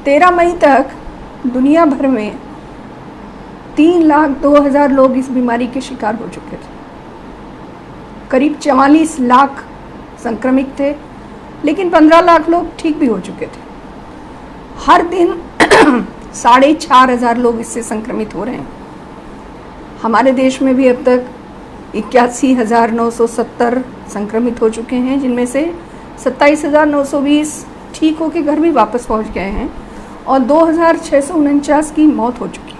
13 मई तक दुनिया भर में 3,02,000 लोग इस बीमारी के शिकार हो चुके थे। करीब 44 लाख संक्रमित थे, लेकिन 15 लाख लोग ठीक भी हो चुके थे। हर दिन 4,500 लोग इससे संक्रमित हो रहे हैं। हमारे देश में भी अब तक 81,970 संक्रमित हो चुके हैं, जिनमें से 27,920 ठीक होकर घर भी वापस पहुंच गए हैं और 2,649 की मौत हो चुकी है।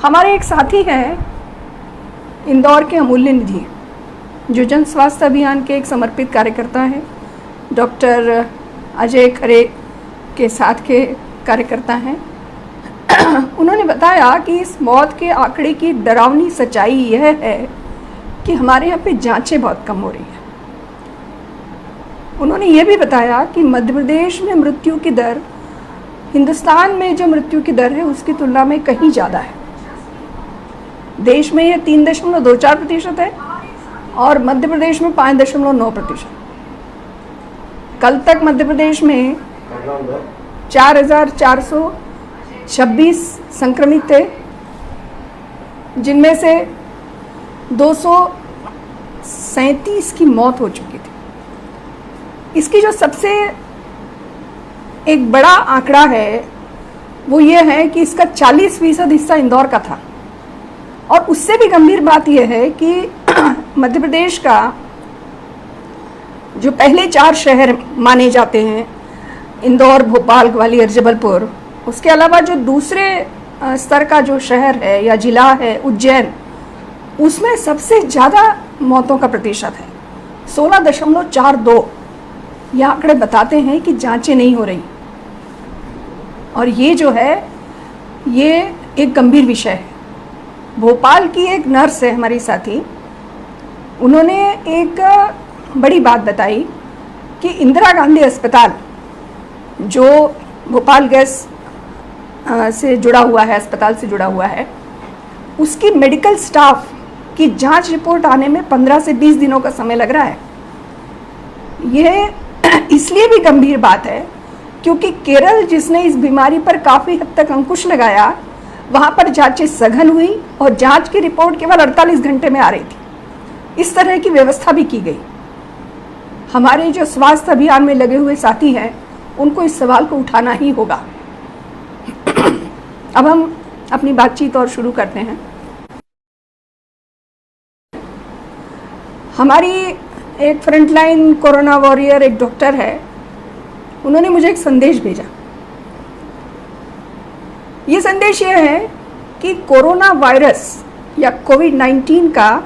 हमारे एक साथी हैं इंदौर के अमूल्य निधि, जो जन स्वास्थ्य अभियान के एक समर्पित कार्यकर्ता हैं, डॉक्टर अजय खरे के साथ के कार्यकर्ता हैं। उन्होंने बताया कि इस मौत के आंकड़े की डरावनी सच्चाई यह है कि हमारे यहाँ पे जांचें बहुत कम हो रही हैं। उन्होंने ये भी बताया कि मध्य प्रदेश में मृत्यु की दर हिंदुस्तान में जो मृत्यु की दर है उसकी तुलना में कहीं ज़्यादा है। देश में यह 3.24% है और मध्य प्रदेश में 5.9%। कल तक मध्य प्रदेश में 4,426 संक्रमित थे, जिनमें से 237 की मौत हो चुकी थी। इसकी जो सबसे एक बड़ा आंकड़ा है वो ये है कि इसका 40% हिस्सा इंदौर का था। और उससे भी गंभीर बात यह है कि मध्य प्रदेश का जो पहले 4 शहर माने जाते हैं, इंदौर, भोपाल, ग्वालियर, जबलपुर, उसके अलावा जो दूसरे स्तर का जो शहर है या जिला है उज्जैन, उसमें सबसे ज़्यादा मौतों का प्रतिशत है 16.42। ये आंकड़े बताते हैं कि जांचें नहीं हो रही और ये जो है ये एक गंभीर विषय है। भोपाल की एक नर्स है हमारी साथी, उन्होंने एक बड़ी बात बताई कि इंदिरा गांधी अस्पताल जो भोपाल गैस से जुड़ा हुआ है, अस्पताल से जुड़ा हुआ है, उसकी मेडिकल स्टाफ की जांच रिपोर्ट आने में 15 से 20 दिनों का समय लग रहा है। यह इसलिए भी गंभीर बात है क्योंकि केरल, जिसने इस बीमारी पर काफ़ी हद तक अंकुश लगाया, वहाँ पर जांचें सघन हुई और जांच की रिपोर्ट केवल 48 घंटे में आ रही थी। इस तरह की व्यवस्था भी की गई। हमारे जो स्वास्थ्य अभियान में लगे हुए साथी हैं, उनको इस सवाल को उठाना ही होगा। अब हम अपनी बातचीत और शुरू करते हैं। हमारी एक फ्रंटलाइन कोरोना वॉरियर, एक डॉक्टर है, उन्होंने मुझे एक संदेश भेजा। ये संदेश ये है कि कोरोना वायरस या कोविड-19 का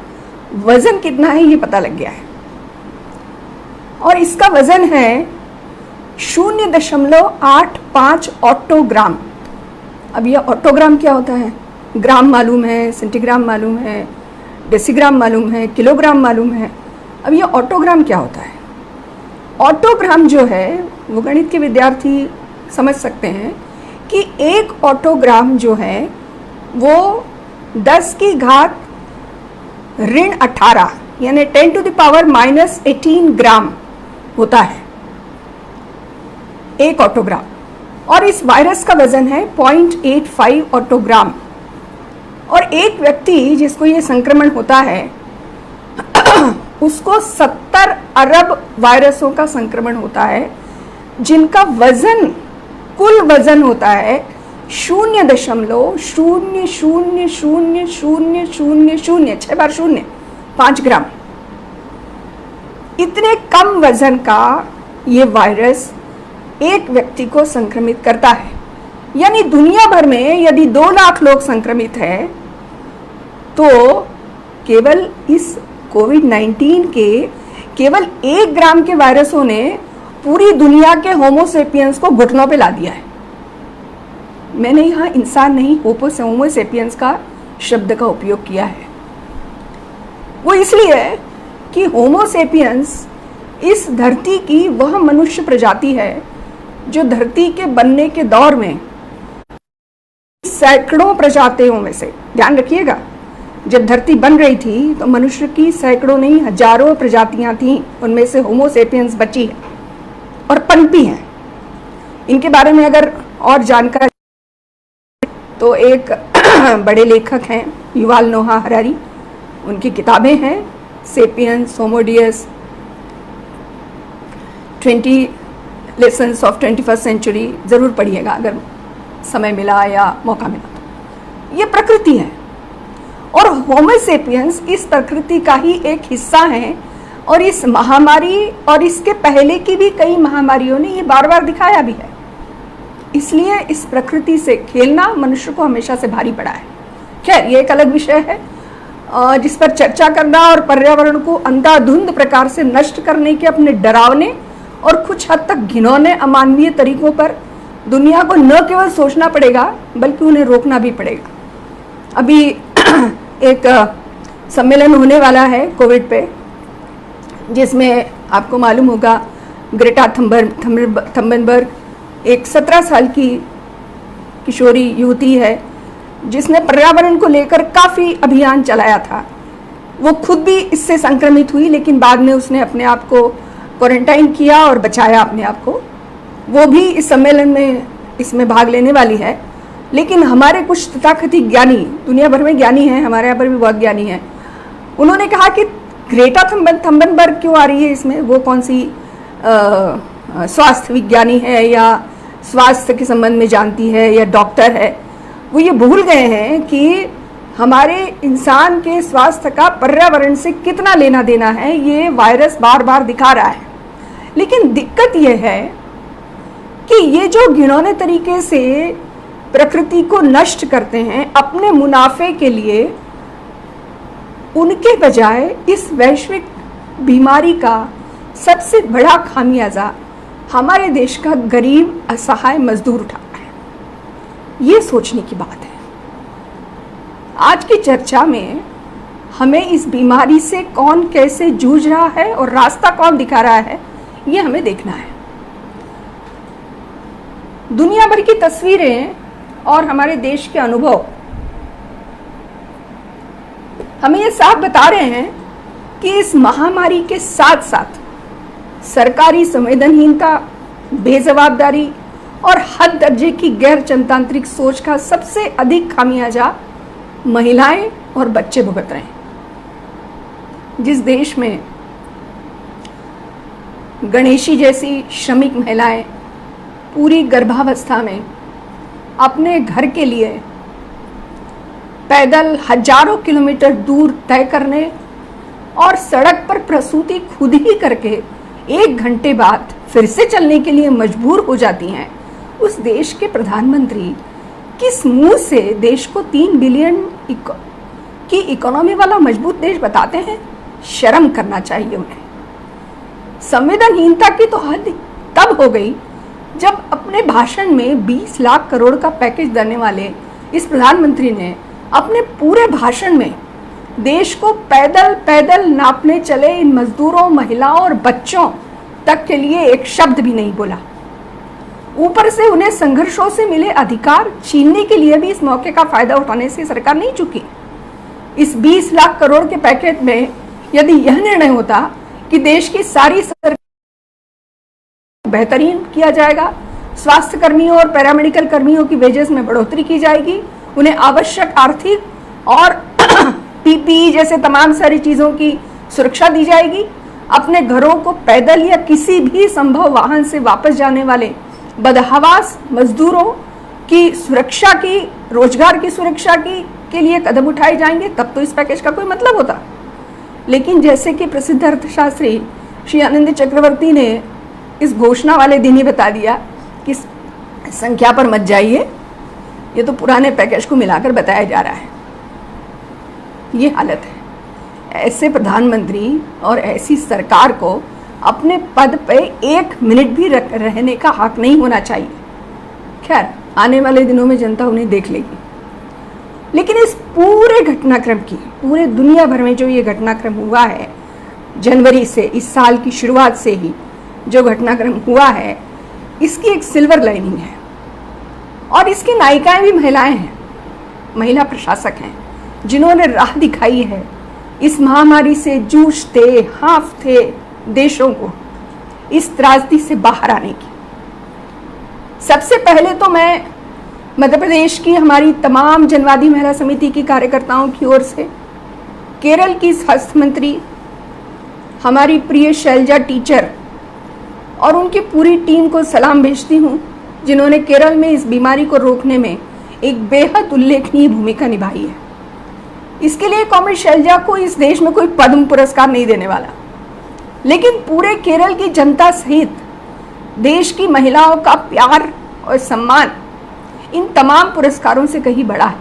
वजन कितना है ये पता लग गया है और इसका वजन है 0.85 ऑटोग्राम। अब यह ऑटोग्राम क्या होता है? ग्राम मालूम है, सेंटीग्राम मालूम है, डेसीग्राम मालूम है, किलोग्राम मालूम है। अब यह ऑटोग्राम क्या होता है? ऑटोग्राम जो है वो गणित के विद्यार्थी समझ सकते हैं कि एक ऑटोग्राम जो है वो 10 की घात ऋण 18 यानी 10⁻⁻18 ग्राम होता है एक ऑटोग्राम। और इस वायरस का वजन है 0.85 ऑटोग्राम। और एक व्यक्ति जिसको ये संक्रमण होता है उसको 70 अरब वायरसों का संक्रमण होता है, जिनका वजन, कुल वजन होता है 0.0000000 6 बार 0 5 ग्राम। इतने कम वजन का ये वायरस एक व्यक्ति को संक्रमित करता है। यानी दुनिया भर में यदि 2 लाख लोग संक्रमित हैं तो केवल इस कोविड-19 के केवल 1 ग्राम के वायरसों ने पूरी दुनिया के होमो सेपियंस को घुटनों पे ला दिया है। मैंने यहाँ इंसान नहीं, होमो सेपियंस का शब्द का उपयोग किया है। वो इसलिए है कि होमो सेपियंस इस धरती की वह मनुष्य प्रजाति है जो धरती के बनने के दौर में सैकड़ों प्रजातियों में से, ध्यान रखिएगा, जब धरती बन रही थी तो मनुष्य की सैकड़ों नहीं हजारों प्रजातियां थीं, उनमें से होमो सेपियंस बची है और पनपी हैं। इनके बारे में अगर और जानकारी तो एक बड़े लेखक हैं युवाल नोहा हरारी, उनकी किताबें हैं Sapiens, Homo Deus, 20 lessons of 21st century, ज़रूर पढ़िएगा अगर समय मिला या मौका मिला तो। ये प्रकृति है और होमो सेपियंस इस प्रकृति का ही एक हिस्सा है और इस महामारी और इसके पहले की भी कई महामारियों ने ये बार बार दिखाया भी है। इसलिए इस प्रकृति से खेलना मनुष्य को हमेशा से भारी पड़ा है। खैर, ये एक अलग विषय है जिस पर चर्चा करना और पर्यावरण को अंधाधुंध प्रकार से नष्ट करने के अपने डरावने और कुछ हद तक घिनौने अमानवीय तरीकों पर दुनिया को न केवल सोचना पड़ेगा बल्कि उन्हें रोकना भी पड़ेगा। अभी एक सम्मेलन होने वाला है कोविड पे, जिसमें आपको मालूम होगा ग्रेटा थंबनबर्ग एक 17 साल की किशोरी युवती है जिसने पर्यावरण को लेकर काफ़ी अभियान चलाया था। वो खुद भी इससे संक्रमित हुई, लेकिन बाद में उसने अपने आप को क्वारंटाइन किया और बचाया अपने आप को। वो भी इस सम्मेलन में इसमें भाग लेने वाली है। लेकिन हमारे कुछ तथाकथित ज्ञानी, दुनिया भर में ज्ञानी हैं, हमारे यहाँ पर भी बहुत ज्ञानी हैं, उन्होंने कहा कि ग्रेटा थंबनबर्ग क्यों आ रही है इसमें, वो कौन सी स्वास्थ्य विज्ञानी है या स्वास्थ्य के संबंध में जानती है या डॉक्टर है। वो ये भूल गए हैं कि हमारे इंसान के स्वास्थ्य का पर्यावरण से कितना लेना देना है, ये वायरस बार बार दिखा रहा है। लेकिन दिक्कत ये है कि ये जो घिनौने तरीके से प्रकृति को नष्ट करते हैं अपने मुनाफे के लिए, उनके बजाय इस वैश्विक बीमारी का सबसे बड़ा खामियाजा हमारे देश का गरीब असहाय मजदूर उठा रहा है। ये सोचने की बात है। आज की चर्चा में हमें इस बीमारी से कौन कैसे जूझ रहा है और रास्ता कौन दिखा रहा है, ये हमें देखना है। दुनिया भर की तस्वीरें और हमारे देश के अनुभव हमें ये साफ बता रहे हैं कि इस महामारी के साथ साथ सरकारी संवेदनहीनता, बेजवाबदारी और हद दर्जे की गैर जनतांत्रिक सोच का सबसे अधिक खामियाजा महिलाएं और बच्चे भुगत रहे हैं। जिस देश में गणेशी जैसी श्रमिक महिलाएं पूरी गर्भावस्था में अपने घर के लिए पैदल हजारों किलोमीटर दूर तय करने और सड़क पर प्रसूति खुद ही करके 1 घंटे बाद फिर से चलने के लिए मजबूर हो जाती हैं, उस देश के प्रधानमंत्री किस मुंह से देश को 3 बिलियन की इकोनॉमी वाला मजबूत देश बताते हैं? शर्म करना चाहिए उन्हें। संवेदनहीनता की तो हद तब हो गई जब अपने भाषण में 20 लाख करोड़ का पैकेज देने वाले इस प्रधानमंत्री ने अपने पूरे भाषण में देश को पैदल पैदल नापने चले इन मजदूरों, महिलाओं और बच्चों तक के लिए एक शब्द भी नहीं बोला। ऊपर से उन्हें संघर्षों से मिले अधिकार छीनने के लिए भी इस मौके का फायदा उठाने से सरकार नहीं चुकी। इस 20 लाख करोड़ के पैकेज में यदि यह निर्णय होता कि देश की सारी सरकार बेहतरीन किया जाएगा, स्वास्थ्य कर्मियों और पैरामेडिकल कर्मियों की वेजेस में बढ़ोतरी की जाएगी, उन्हें आवश्यक आर्थिक और पीपीई जैसे तमाम सारी चीज़ों की सुरक्षा दी जाएगी, अपने घरों को पैदल या किसी भी संभव वाहन से वापस जाने वाले बदहवास मजदूरों की सुरक्षा की, रोजगार की सुरक्षा की के लिए कदम उठाए जाएंगे, तब तो इस पैकेज का कोई मतलब होता। लेकिन जैसे कि प्रसिद्ध अर्थशास्त्री श्री आनंद चक्रवर्ती ने इस घोषणा वाले दिन ही बता दिया कि संख्या पर मत जाइए, ये तो पुराने पैकेज को मिलाकर बताया जा रहा है। ये हालत है। ऐसे प्रधानमंत्री और ऐसी सरकार को अपने पद पे 1 मिनट भी रहने का हक नहीं होना चाहिए। खैर, आने वाले दिनों में जनता उन्हें देख लेगी। लेकिन इस पूरे घटनाक्रम की, पूरे दुनिया भर में जो ये घटनाक्रम हुआ है, जनवरी से, इस साल की शुरुआत से ही जो घटनाक्रम हुआ है, इसकी एक सिल्वर लाइनिंग है और इसकी नायिकाएं भी महिलाएं हैं, महिला प्रशासक हैं, जिन्होंने राह दिखाई है इस महामारी से जूझते, हाँफते देशों को इस त्रासदी से बाहर आने की। सबसे पहले तो मैं मध्य प्रदेश की हमारी तमाम जनवादी महिला समिति की कार्यकर्ताओं की ओर से केरल की स्वास्थ्य मंत्री हमारी प्रिय शैलजा टीचर और उनकी पूरी टीम को सलाम भेजती हूँ, जिन्होंने केरल में इस बीमारी को रोकने में एक बेहद उल्लेखनीय भूमिका निभाई है। इसके लिए कॉमरेड शैलजा को इस देश में कोई पद्म पुरस्कार नहीं देने वाला, लेकिन पूरे केरल की जनता सहित देश की महिलाओं का प्यार और सम्मान इन तमाम पुरस्कारों से कहीं बड़ा है।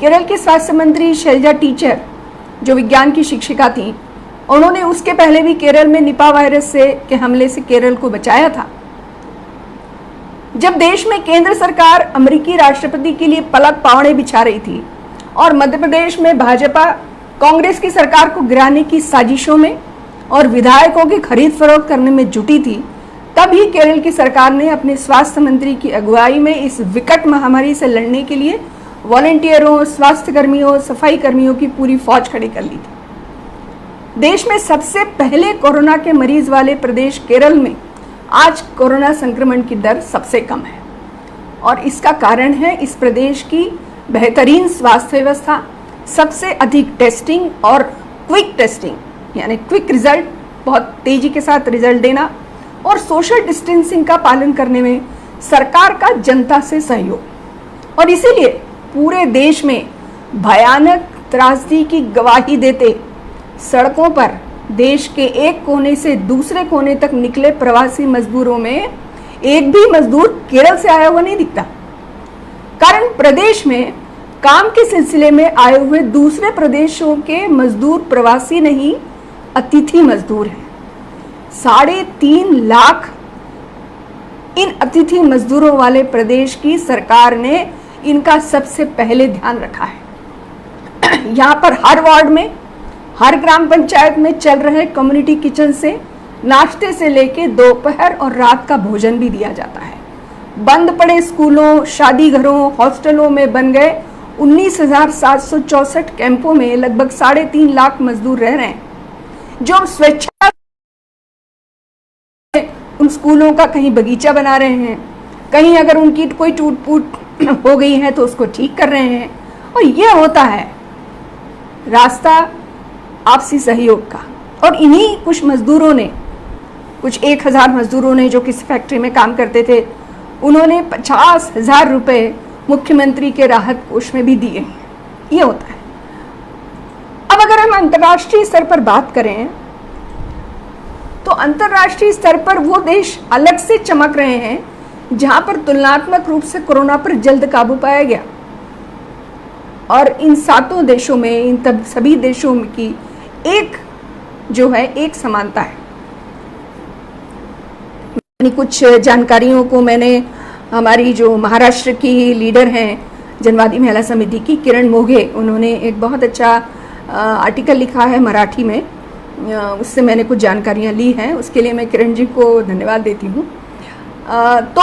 केरल के स्वास्थ्य मंत्री शैलजा टीचर जो विज्ञान की शिक्षिका थी, उन्होंने उसके पहले भी केरल में निपा वायरस के हमले से केरल को बचाया था। जब देश में केंद्र सरकार अमेरिकी राष्ट्रपति के लिए पलक पावड़े बिछा रही थी और मध्य प्रदेश में भाजपा कांग्रेस की सरकार को गिराने की साजिशों में और विधायकों की खरीद फरोख्त करने में जुटी थी, तभी केरल की सरकार ने अपने स्वास्थ्य मंत्री की अगुवाई में इस विकट महामारी से लड़ने के लिए वॉलंटियरों, स्वास्थ्य कर्मियों, सफाई कर्मियों की पूरी फौज खड़ी कर ली थी। देश में सबसे पहले कोरोना के मरीज वाले प्रदेश केरल में आज कोरोना संक्रमण की दर सबसे कम है और इसका कारण है इस प्रदेश की बेहतरीन स्वास्थ्य व्यवस्था, सबसे अधिक टेस्टिंग और क्विक टेस्टिंग यानी क्विक रिजल्ट, बहुत तेजी के साथ रिजल्ट देना और सोशल डिस्टेंसिंग का पालन करने में सरकार का जनता से सहयोग। और इसीलिए पूरे देश में भयानक त्रासदी की गवाही देते सड़कों पर देश के एक कोने से दूसरे कोने तक निकले प्रवासी मजदूरों में एक भी मजदूर केरल से आया हुआ नहीं दिखता। कारण प्रदेश में काम के सिलसिले में आए हुए दूसरे प्रदेशों के मजदूर प्रवासी नहीं, अतिथि मजदूर हैं। 3.5 लाख इन अतिथि मजदूरों वाले प्रदेश की सरकार ने इनका सबसे पहले ध्यान रखा है। यहाँ पर हर वार्ड में, हर ग्राम पंचायत में चल रहे कम्युनिटी किचन से नाश्ते से लेके दोपहर और रात का भोजन भी दिया जाता है। बंद पड़े स्कूलों, शादी घरों, हॉस्टलों में बन गए 19,764 कैंपों में लगभग 3.5 लाख मजदूर रह रहे हैं, जो स्वेच्छा उन स्कूलों का कहीं बगीचा बना रहे हैं, कहीं अगर उनकी कोई टूट फूट हो गई है तो उसको ठीक कर रहे हैं। और ये होता है रास्ता आपसी सहयोग का। और इन्हीं कुछ मजदूरों ने, कुछ 1,000 मजदूरों ने जो किसी फैक्ट्री में काम करते थे, उन्होंने 50,000 रुपये मुख्यमंत्री के राहत कोष में भी दिए। ये होता है। अब अगर हम अंतर्राष्ट्रीय स्तर पर बात करें तो अंतर्राष्ट्रीय स्तर पर वो देश अलग से चमक रहे हैं जहां पर तुलनात्मक रूप से कोरोना पर जल्द काबू पाया गया। और इन 7 देशों में, इन सभी देशों की एक समानता है। कुछ जानकारियों को मैंने हमारी जो महाराष्ट्र की लीडर हैं जनवादी महिला समिति की किरण मोघे, उन्होंने एक बहुत अच्छा आर्टिकल लिखा है मराठी में, उससे मैंने कुछ जानकारियां ली हैं। उसके लिए मैं किरण जी को धन्यवाद देती हूँ। तो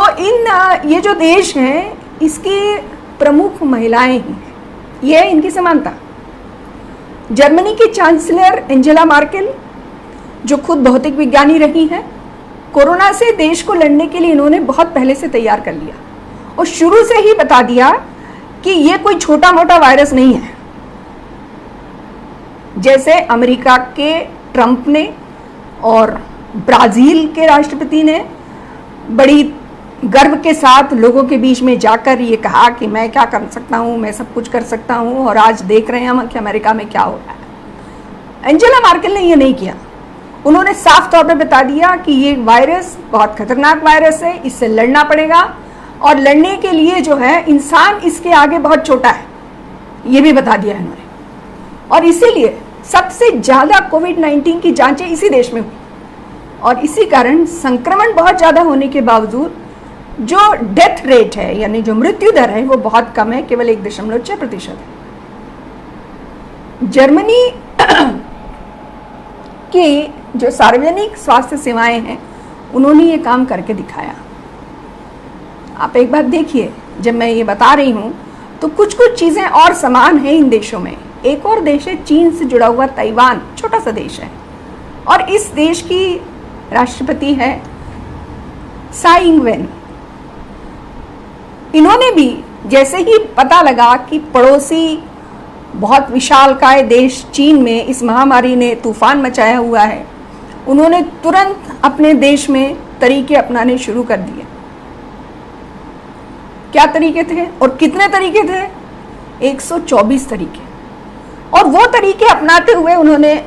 ये जो देश हैं इसकी प्रमुख महिलाएं हैं, ये है इनकी समानता। जर्मनी की चांसलर एंजेला मार्केल, जो खुद भौतिक विज्ञानी रही हैं, कोरोना से देश को लड़ने के लिए इन्होंने बहुत पहले से तैयार कर लिया और शुरू से ही बता दिया कि ये कोई छोटा मोटा वायरस नहीं है। जैसे अमेरिका के ट्रंप ने और ब्राजील के राष्ट्रपति ने बड़ी गर्व के साथ लोगों के बीच में जाकर ये कहा कि मैं क्या कर सकता हूँ, मैं सब कुछ कर सकता हूँ, और आज देख रहे हैं हम कि अमेरिका में क्या हो रहा है। एंजेला मार्केल ने ये नहीं किया। उन्होंने साफ तौर पर बता दिया कि ये वायरस बहुत खतरनाक वायरस है, इससे लड़ना पड़ेगा और लड़ने के लिए जो है इंसान इसके आगे बहुत छोटा है, ये भी बता दिया इन्होंने। और इसीलिए सबसे ज़्यादा कोविड-19 की जांचें इसी देश में हुई और इसी कारण संक्रमण बहुत ज़्यादा होने के बावजूद जो डेथ रेट है यानी जो मृत्यु दर है वो बहुत कम है, केवल 1.6% है। जर्मनी की जो सार्वजनिक स्वास्थ्य सेवाएं हैं उन्होंने ये काम करके दिखाया। आप एक बात देखिए, जब मैं ये बता रही हूँ तो कुछ कुछ चीज़ें और समान हैं इन देशों में। एक और देश है चीन से जुड़ा हुआ ताइवान, छोटा सा देश है, और इस देश की राष्ट्रपति है साई इंग वेन। इन्होंने भी जैसे ही पता लगा कि पड़ोसी बहुत विशालकाय देश चीन में इस महामारी ने तूफान मचाया हुआ है, उन्होंने तुरंत अपने देश में तरीके अपनाने शुरू कर दिए। क्या तरीके थे और कितने तरीके थे? 124 तरीके। और वो तरीके अपनाते हुए उन्होंने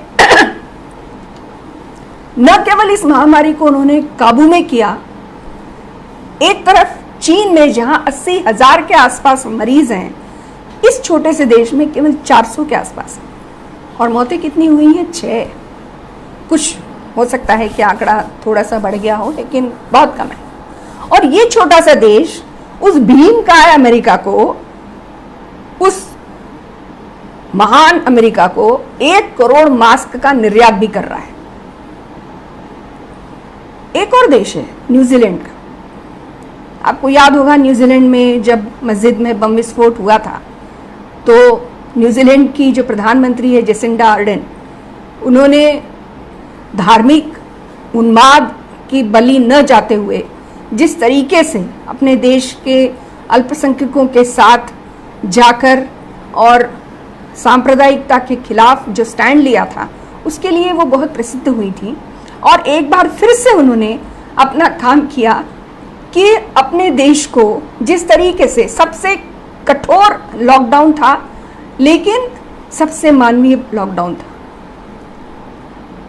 न केवल इस महामारी को उन्होंने काबू में किया, एक तरफ चीन में जहां 80,000 के आसपास मरीज हैं, इस छोटे से देश में केवल 400 के आसपास, और मौतें कितनी हुई हैं? 6। कुछ हो सकता है कि आंकड़ा थोड़ा सा बढ़ गया हो, लेकिन बहुत कम है। और ये छोटा सा देश उस भीमकाय अमेरिका को, उस महान अमेरिका को 1 करोड़ मास्क का निर्यात भी कर रहा है। एक और देश है न्यूजीलैंड का। आपको याद होगा न्यूजीलैंड में जब मस्जिद में बम विस्फोट हुआ था, तो न्यूजीलैंड की जो प्रधानमंत्री है जेसिंडा आर्डन, उन्होंने धार्मिक उन्माद की बलि न जाते हुए जिस तरीके से अपने देश के अल्पसंख्यकों के साथ जाकर और सांप्रदायिकता के खिलाफ जो स्टैंड लिया था, उसके लिए वो बहुत प्रसिद्ध हुई थी। और एक बार फिर से उन्होंने अपना काम किया कि अपने देश को जिस तरीके से सबसे कठोर लॉकडाउन था, लेकिन सबसे मानवीय लॉकडाउन था,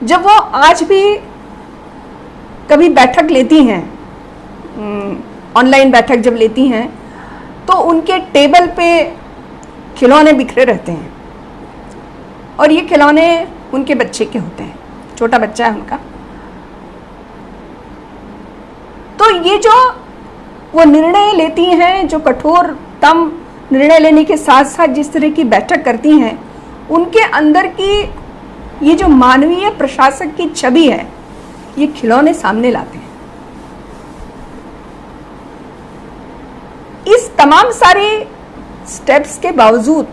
जब वो आज भी कभी बैठक लेती हैं, ऑनलाइन बैठक जब लेती हैं, तो उनके टेबल पे खिलौने बिखरे रहते हैं, और ये खिलौने उनके बच्चे के होते हैं, छोटा बच्चा है उनका। तो ये जो वो निर्णय लेती हैं, जो कठोरतम निर्णय लेने के साथ साथ जिस तरह की बैठक करती हैं, उनके अंदर की ये जो मानवीय प्रशासक की छवि है, ये खिलौने सामने लाते हैं। इस तमाम सारे स्टेप्स के बावजूद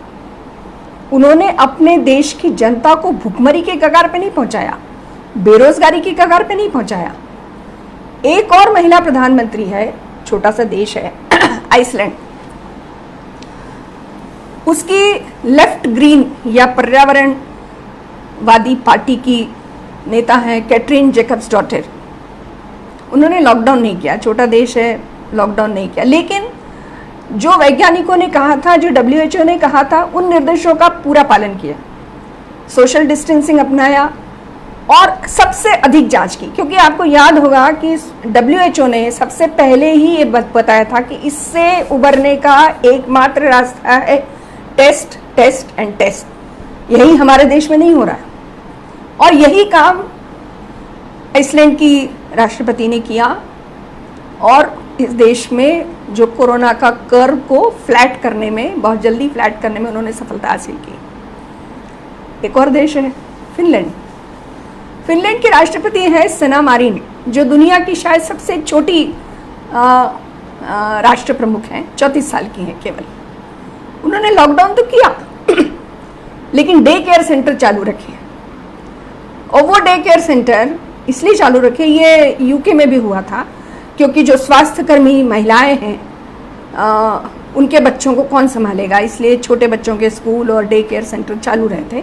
उन्होंने अपने देश की जनता को भुखमरी के कगार पे नहीं पहुंचाया, बेरोजगारी की कगार पे नहीं पहुंचाया। एक और महिला प्रधानमंत्री है, छोटा सा देश है आइसलैंड, उसकी लेफ्ट ग्रीन या पर्यावरणवादी पार्टी की नेता है कैटरीन जेकब्सडॉटर। उन्होंने लॉकडाउन नहीं किया, छोटा देश है, लॉकडाउन नहीं किया, लेकिन जो वैज्ञानिकों ने कहा था, जो WHO ने कहा था, उन निर्देशों का पूरा पालन किया, सोशल डिस्टेंसिंग अपनाया और सबसे अधिक जांच की। क्योंकि आपको याद होगा कि WHO ने सबसे पहले ही ये बताया था कि इससे उबरने का एकमात्र रास्ता है टेस्ट, टेस्ट एंड टेस्ट। यही हमारे देश में नहीं हो रहा है, और यही काम आइसलैंड की राष्ट्रपति ने किया, और इस देश में जो कोरोना का कर्व को फ्लैट करने में, बहुत जल्दी फ्लैट करने में उन्होंने सफलता हासिल की। एक और देश है फिनलैंड। फिनलैंड की राष्ट्रपति है सना मारिन, जो दुनिया की शायद सबसे छोटी राष्ट्र प्रमुख हैं, 34 साल की हैं केवल। उन्होंने लॉकडाउन तो किया लेकिन डे केयर सेंटर चालू रखे, और वो डे केयर सेंटर इसलिए चालू रखे, ये यूके में भी हुआ था, क्योंकि जो स्वास्थ्यकर्मी महिलाएं हैं, उनके बच्चों को कौन संभालेगा, इसलिए छोटे बच्चों के स्कूल और डे केयर सेंटर चालू रहे थे।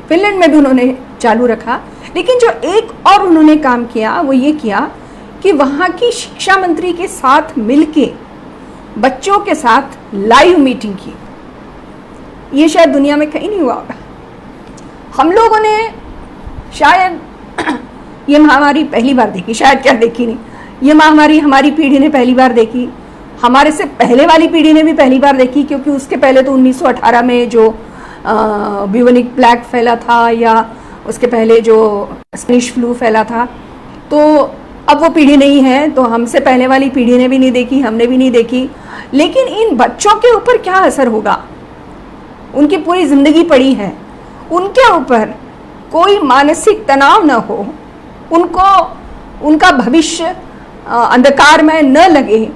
फिनलैंड में भी उन्होंने चालू रखा, लेकिन जो एक और उन्होंने काम किया वो ये किया कि वहाँ की शिक्षा मंत्री के साथ मिलके बच्चों के साथ लाइव मीटिंग की। ये शायद दुनिया में कहीं नहीं हुआ होगा। हम लोगों ने शायद ये महामारी पहली बार देखी, शायद क्या देखी नहीं, ये महामारी हमारी पीढ़ी ने पहली बार देखी, हमारे से पहले वाली पीढ़ी ने भी पहली बार देखी, क्योंकि उसके पहले तो 1918 में जो ब्यूबोनिक प्लेग फैला था, या उसके पहले जो स्पेनिश फ्लू फैला था, तो अब वो पीढ़ी नहीं है, तो हमसे पहले वाली पीढ़ी ने भी नहीं देखी, हमने भी नहीं देखी। लेकिन इन बच्चों के ऊपर क्या असर होगा, उनकी पूरी जिंदगी पड़ी है, उनके ऊपर कोई मानसिक तनाव न हो, उनको उनका भविष्य अंधकार में न लगे,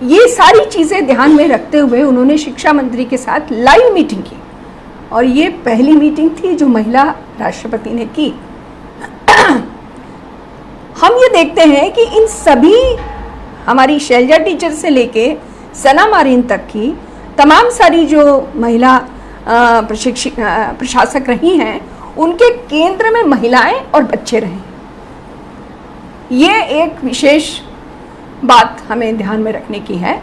ये सारी चीज़ें ध्यान में रखते हुए उन्होंने शिक्षा मंत्री के साथ लाइव मीटिंग की, और ये पहली मीटिंग थी जो महिला राष्ट्रपति ने की। हम ये देखते हैं कि इन सभी, हमारी शैलजा टीचर से लेके सेना मारीन तक की तमाम सारी जो महिला प्रशासक रही हैं, उनके केंद्र में महिलाएं और बच्चे रहे। ये एक विशेष बात हमें ध्यान में रखने की है।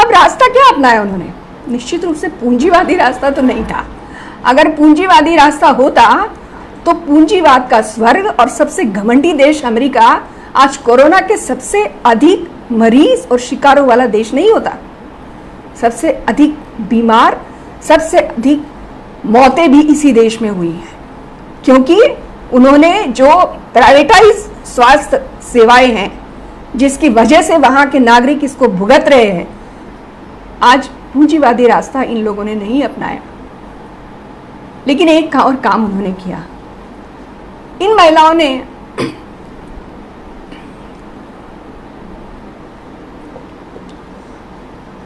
अब रास्ता क्या अपनाया उन्होंने? निश्चित रूप से पूंजीवादी रास्ता तो नहीं था। अगर पूंजीवादी रास्ता होता तो पूंजीवाद का स्वर्ग और सबसे घमंडी देश अमेरिका आज कोरोना के सबसे अधिक मरीज और शिकारों वाला देश नहीं होता। सबसे अधिक बीमार, सबसे अधिक मौतें भी इसी देश में हुई हैं, क्योंकि उन्होंने जो प्राइवेटाइज स्वास्थ्य सेवाएं हैं, जिसकी वजह से वहां के नागरिक इसको भुगत रहे हैं, आज पूंजीवादी रास्ता इन लोगों ने नहीं अपनाया। लेकिन एक और काम उन्होंने किया। इन महिलाओं ने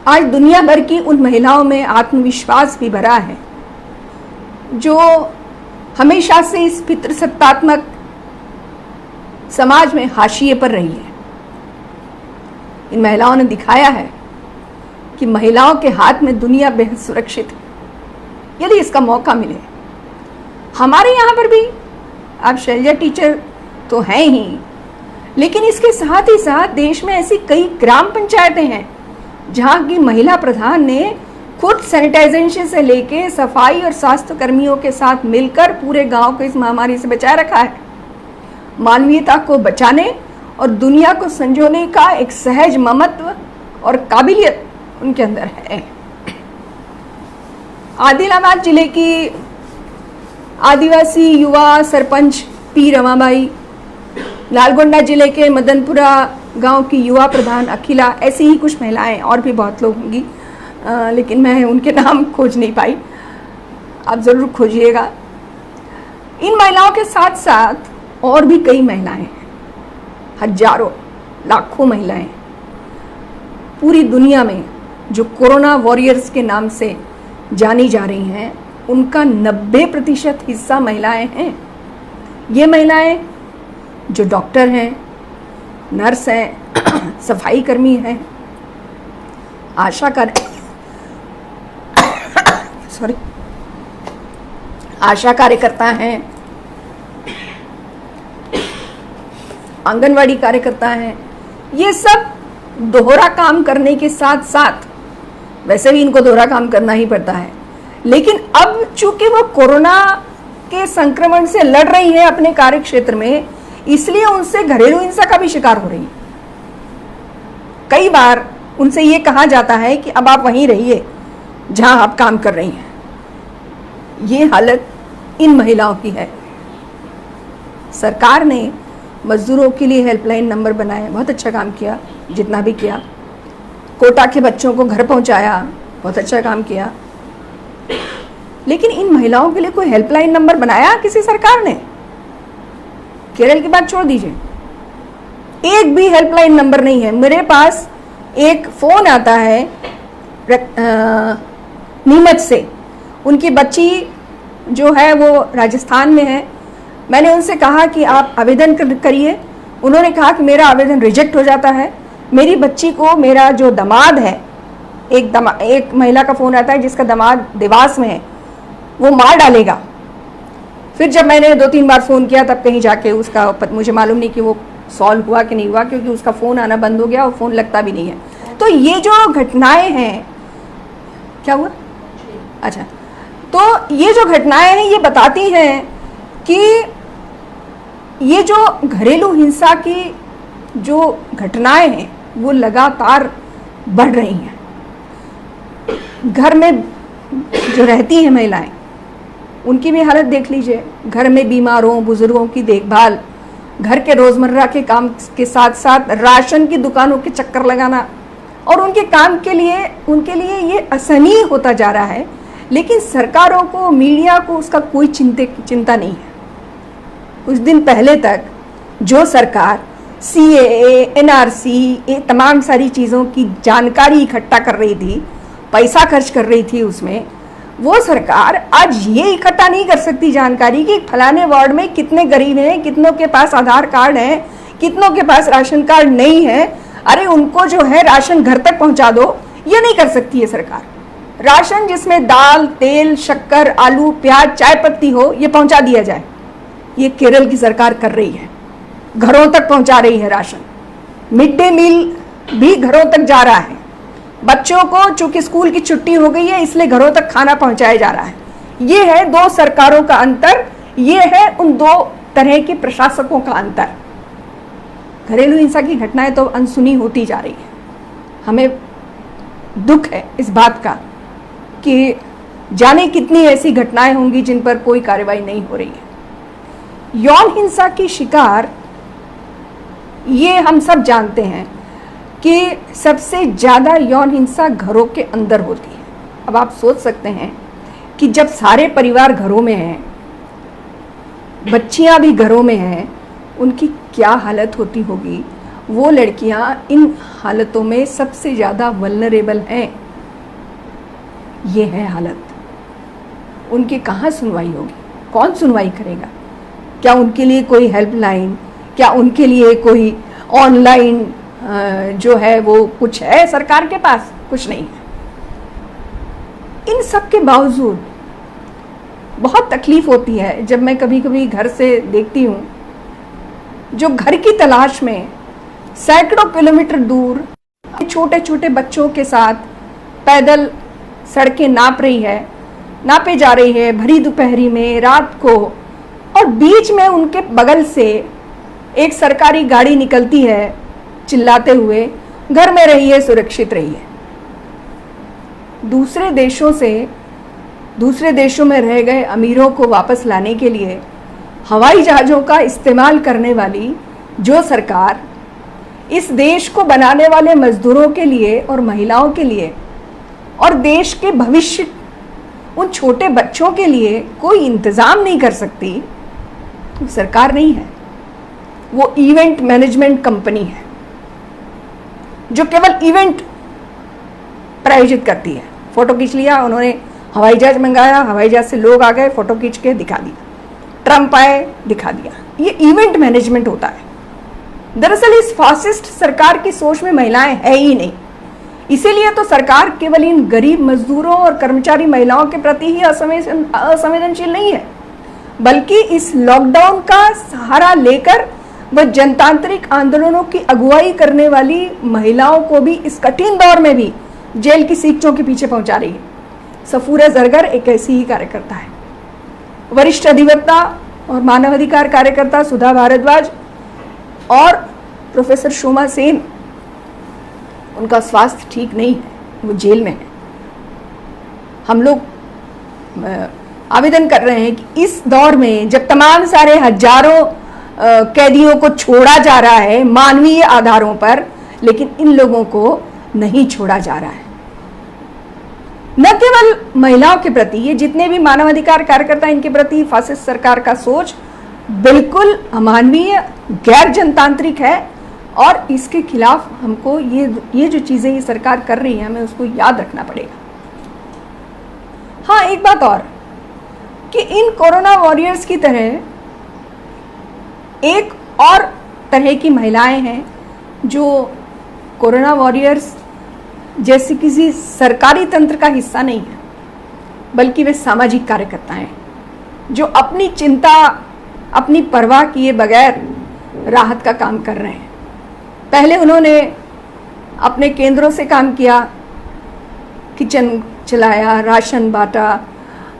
आज दुनिया भर की उन महिलाओं में आत्मविश्वास भी भरा है जो हमेशा से इस पितृसत्तात्मक समाज में हाशिए पर रही है। इन महिलाओं ने दिखाया है कि महिलाओं के हाथ में दुनिया बेहद सुरक्षित है यदि इसका मौका मिले। हमारे यहाँ पर भी अब शैलजा टीचर तो हैं ही, लेकिन इसके साथ ही साथ देश में ऐसी कई ग्राम पंचायतें हैं जहाँ की महिला प्रधान ने खुद सैनिटाइजेशन से लेके सफाई और स्वास्थ्य कर्मियों के साथ मिलकर पूरे गांव को इस महामारी से बचाए रखा है। मानवीयता को बचाने और दुनिया को संजोने का एक सहज ममत्व और काबिलियत उनके अंदर है। आदिलाबाद जिले की आदिवासी युवा सरपंच पी रमाबाई, लालगोंडा जिले के मदनपुरा गांव की युवा प्रधान अखिला, ऐसी ही कुछ महिलाएं और भी बहुत लोग होंगी, लेकिन मैं उनके नाम खोज नहीं पाई। आप ज़रूर खोजिएगा। इन महिलाओं के साथ साथ और भी कई महिलाएं हैं, हजारों लाखों महिलाएं पूरी दुनिया में जो कोरोना वॉरियर्स के नाम से जानी जा रही हैं, उनका 90% हिस्सा महिलाएं हैं। ये महिलाएं जो डॉक्टर हैं, नर्स हैं, सफाई कर्मी हैं, आशा कार्यकर्ता हैं, आंगनवाड़ी कार्यकर्ता हैं। ये सब दोहरा काम करने के साथ साथ, वैसे भी इनको दोहरा काम करना ही पड़ता है, लेकिन अब चूंकि वो कोरोना के संक्रमण से लड़ रही है अपने कार्य क्षेत्र में, इसलिए उनसे घरेलू हिंसा का भी शिकार हो रही है। कई बार उनसे ये कहा जाता है कि अब आप वहीं रहिए जहां आप काम कर रही हैं। ये हालत इन महिलाओं की है। सरकार ने मजदूरों के लिए हेल्पलाइन नंबर बनाए, बहुत अच्छा काम किया, जितना भी किया। कोटा के बच्चों को घर पहुंचाया, बहुत अच्छा काम किया। लेकिन इन महिलाओं के लिए कोई हेल्पलाइन नंबर बनाया किसी सरकार ने? केरल की बात छोड़ दीजिए, एक भी हेल्पलाइन नंबर नहीं है। मेरे पास एक फोन आता है नीमच से, उनकी बच्ची जो है वो राजस्थान में है। मैंने उनसे कहा कि आप आवेदन करिए। उन्होंने कहा कि मेरा आवेदन रिजेक्ट हो जाता है। मेरी बच्ची को मेरा जो दामाद है, एक महिला का फ़ोन आता है जिसका दामाद देवास में है, वो मार डालेगा। फिर जब मैंने 2-3 बार फ़ोन किया तब कहीं जाके उसका मुझे मालूम नहीं कि वो सॉल्व हुआ कि नहीं हुआ, क्योंकि उसका फ़ोन आना बंद हो गया और फ़ोन लगता भी नहीं है। तो ये जो घटनाएं हैं, क्या हुआ? अच्छा, तो ये जो घटनाएं हैं ये बताती हैं कि ये जो घरेलू हिंसा की जो घटनाएं हैं वो लगातार बढ़ रही हैं। घर में जो रहती हैं महिलाएं, उनकी भी हालत देख लीजिए। घर में बीमारों, बुजुर्गों की देखभाल, घर के रोज़मर्रा के काम के साथ साथ राशन की दुकानों के चक्कर लगाना, और उनके काम के लिए उनके लिए ये असहनीय होता जा रहा है। लेकिन सरकारों को, मीडिया को उसका कोई चिंता नहीं है। कुछ दिन पहले तक जो सरकार CAA, NRC, ये तमाम सारी चीज़ों की जानकारी इकट्ठा कर रही थी, पैसा खर्च कर रही थी उसमें, वो सरकार आज ये इकट्ठा नहीं कर सकती जानकारी कि फलाने वार्ड में कितने गरीब हैं, कितनों के पास आधार कार्ड है, कितनों के पास राशन कार्ड नहीं है। अरे उनको जो है राशन घर तक पहुंचा दो, ये नहीं कर सकती है सरकार। राशन जिसमें दाल, तेल, शक्कर, आलू, प्याज, चाय पत्ती हो, ये पहुंचा दिया जाए। ये केरल की सरकार कर रही है, घरों तक पहुंचा रही है राशन। मिड डे मील भी घरों तक जा रहा है। बच्चों को चूंकि स्कूल की छुट्टी हो गई है, इसलिए घरों तक खाना पहुंचाया जा रहा है। ये है दो सरकारों का अंतर, ये है उन दो तरह के प्रशासकों का अंतर। घरेलू हिंसा की घटनाएं तो अनसुनी होती जा रही है। हमें दुख है इस बात का कि जाने कितनी ऐसी घटनाएं होंगी जिन पर कोई कार्रवाई नहीं हो रही है। यौन हिंसा की शिकार, ये हम सब जानते हैं कि सबसे ज़्यादा यौन हिंसा घरों के अंदर होती है। अब आप सोच सकते हैं कि जब सारे परिवार घरों में हैं, बच्चियां भी घरों में हैं, उनकी क्या हालत होती होगी। वो लड़कियां इन हालतों में सबसे ज़्यादा वल्नरेबल हैं। ये है हालत। उनकी कहाँ सुनवाई होगी? कौन सुनवाई करेगा? क्या उनके लिए कोई हेल्पलाइन, क्या उनके लिए कोई ऑनलाइन जो है वो कुछ है सरकार के पास? कुछ नहीं है। इन सब के बावजूद बहुत तकलीफ होती है जब मैं कभी कभी घर से देखती हूँ जो घर की तलाश में सैकड़ों किलोमीटर दूर छोटे छोटे बच्चों के साथ पैदल सड़कें नापे जा रही है भरी दोपहरी में, रात को, और बीच में उनके बगल से एक सरकारी गाड़ी निकलती है चिल्लाते हुए, घर में रहिए, सुरक्षित रहिए। दूसरे देशों में रह गए अमीरों को वापस लाने के लिए हवाई जहाज़ों का इस्तेमाल करने वाली जो सरकार इस देश को बनाने वाले मजदूरों के लिए और महिलाओं के लिए और देश के भविष्य उन छोटे बच्चों के लिए कोई इंतज़ाम नहीं कर सकती, वो सरकार नहीं है। वो इवेंट मैनेजमेंट कंपनी है जो केवल इवेंट प्रायोजित करती है। फोटो खींच लिया उन्होंने, हवाई जहाज मंगाया, हवाई जहाज से लोग आ गए, फोटो खींच के दिखा दिया, ट्रम्प आए, दिखा दिया। ये इवेंट मैनेजमेंट होता है। दरअसल इस फासिस्ट सरकार की सोच में महिलाएं है ही नहीं। इसीलिए तो सरकार केवल इन गरीब मजदूरों और कर्मचारी महिलाओं के प्रति ही असंवेदनशील नहीं है, बल्कि इस लॉकडाउन का सहारा लेकर वह जनतांत्रिक आंदोलनों की अगुवाई करने वाली महिलाओं को भी इस कठिन दौर में भी जेल की सीटों के पीछे पहुंचा रही है। सफूरा जरगर एक ऐसी ही कार्यकर्ता है। वरिष्ठ अधिवक्ता और मानवाधिकार कार्यकर्ता सुधा भारद्वाज और प्रोफेसर शोमा सेन, उनका स्वास्थ्य ठीक नहीं है, वो जेल में है। हम लोग आवेदन कर रहे हैं कि इस दौर में जब तमाम सारे हजारों कैदियों को छोड़ा जा रहा है मानवीय आधारों पर, लेकिन इन लोगों को नहीं छोड़ा जा रहा है। न केवल महिलाओं के प्रति, ये जितने भी मानवाधिकार कार्यकर्ता, इनके प्रति फासिस्ट सरकार का सोच बिल्कुल अमानवीय, गैर जनतांत्रिक है और इसके खिलाफ हमको ये जो चीजें ये सरकार कर रही है, हमें उसको याद रखना पड़ेगा। हाँ, एक बात और कि इन कोरोना वॉरियर्स की तरह एक और तरह की महिलाएं हैं जो कोरोना वॉरियर्स जैसे किसी सरकारी तंत्र का हिस्सा नहीं है, बल्कि वे सामाजिक कार्यकर्ता हैं जो अपनी चिंता, अपनी परवाह किए बगैर राहत का काम कर रहे हैं। पहले उन्होंने अपने केंद्रों से काम किया, किचन चलाया, राशन बांटा,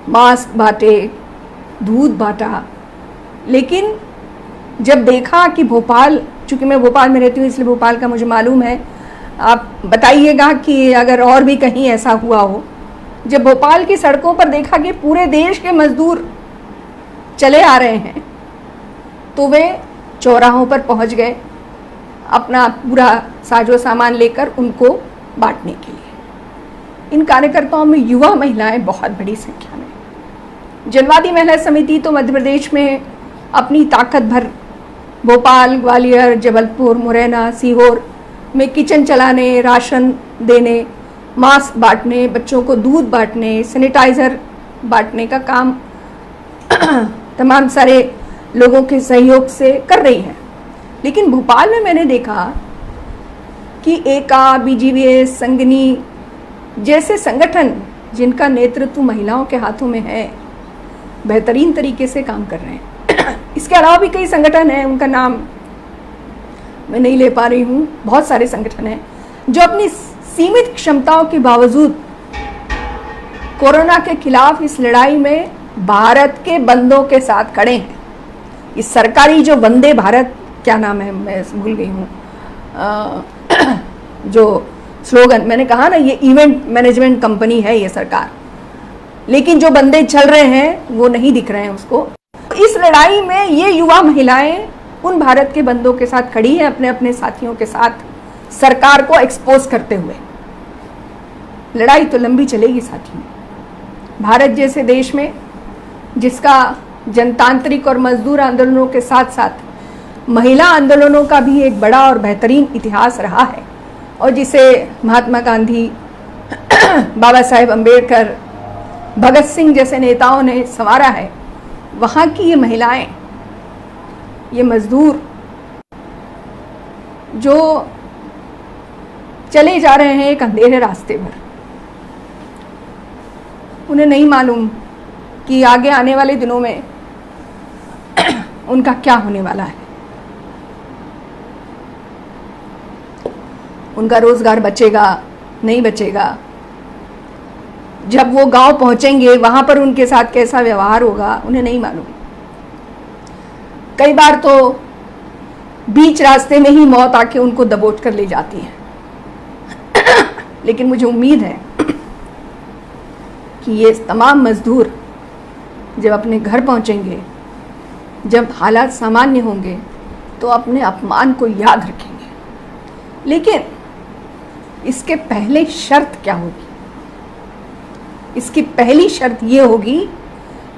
मास्क बांटे, दूध बांटा, लेकिन जब देखा कि भोपाल, चूँकि मैं भोपाल में रहती हूँ इसलिए भोपाल का मुझे मालूम है, आप बताइएगा कि अगर और भी कहीं ऐसा हुआ हो। जब भोपाल की सड़कों पर देखा कि पूरे देश के मजदूर चले आ रहे हैं, तो वे चौराहों पर पहुंच गए अपना पूरा साजो सामान लेकर उनको बांटने के लिए। इन कार्यकर्ताओं में युवा महिलाएं बहुत बड़ी संख्या में। जनवादी महिला समिति तो मध्य प्रदेश में अपनी ताकत भर भोपाल, ग्वालियर, जबलपुर, मुरैना, सीहोर में किचन चलाने, राशन देने, मास्क बांटने, बच्चों को दूध बांटने, सैनिटाइज़र बांटने का काम तमाम सारे लोगों के सहयोग से कर रही है। लेकिन भोपाल में मैंने देखा कि एका, बीजीवीएस, संगनी जैसे संगठन जिनका नेतृत्व महिलाओं के हाथों में है, बेहतरीन तरीके से काम कर रहे हैं। इसके अलावा भी कई संगठन हैं, उनका नाम मैं नहीं ले पा रही हूँ। बहुत सारे संगठन हैं जो अपनी सीमित क्षमताओं के बावजूद कोरोना के खिलाफ इस लड़ाई में भारत के बंदों के साथ खड़े हैं। इस सरकारी जो वंदे भारत, क्या नाम है मैं भूल गई हूँ, जो स्लोगन मैंने कहा ना, ये इवेंट मैनेजमेंट कंपनी है ये सरकार, लेकिन जो बंदे चल रहे हैं वो नहीं दिख रहे हैं उसको। इस लड़ाई में ये युवा महिलाएं उन भारत के बंदों के साथ खड़ी हैं, अपने अपने साथियों के साथ सरकार को एक्सपोज करते हुए। लड़ाई तो लंबी चलेगी साथियों। भारत जैसे देश में जिसका जनतांत्रिक और मजदूर आंदोलनों के साथ साथ महिला आंदोलनों का भी एक बड़ा और बेहतरीन इतिहास रहा है, और जिसे महात्मा गांधी, बाबा साहेब अम्बेडकर, भगत सिंह जैसे नेताओं ने संवारा है, वहाँ की ये महिलाएं, ये मजदूर जो चले जा रहे हैं एक अंधेरे रास्ते पर, उन्हें नहीं मालूम कि आगे आने वाले दिनों में उनका क्या होने वाला है। उनका रोजगार बचेगा नहीं बचेगा, जब वो गांव पहुंचेंगे वहां पर उनके साथ कैसा व्यवहार होगा, उन्हें नहीं मालूम। कई बार तो बीच रास्ते में ही मौत आके उनको दबोच कर ले जाती है। लेकिन मुझे उम्मीद है कि ये तमाम मजदूर जब अपने घर पहुंचेंगे, जब हालात सामान्य होंगे, तो अपने अपमान को याद रखेंगे। लेकिन इसके पहले शर्त क्या होगी? इसकी पहली शर्त ये होगी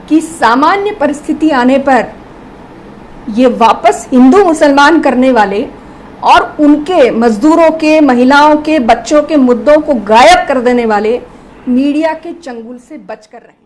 कि सामान्य परिस्थिति आने पर ये वापस हिंदू मुसलमान करने वाले और उनके मजदूरों के, महिलाओं के, बच्चों के मुद्दों को गायब कर देने वाले मीडिया के चंगुल से बचकर रहें।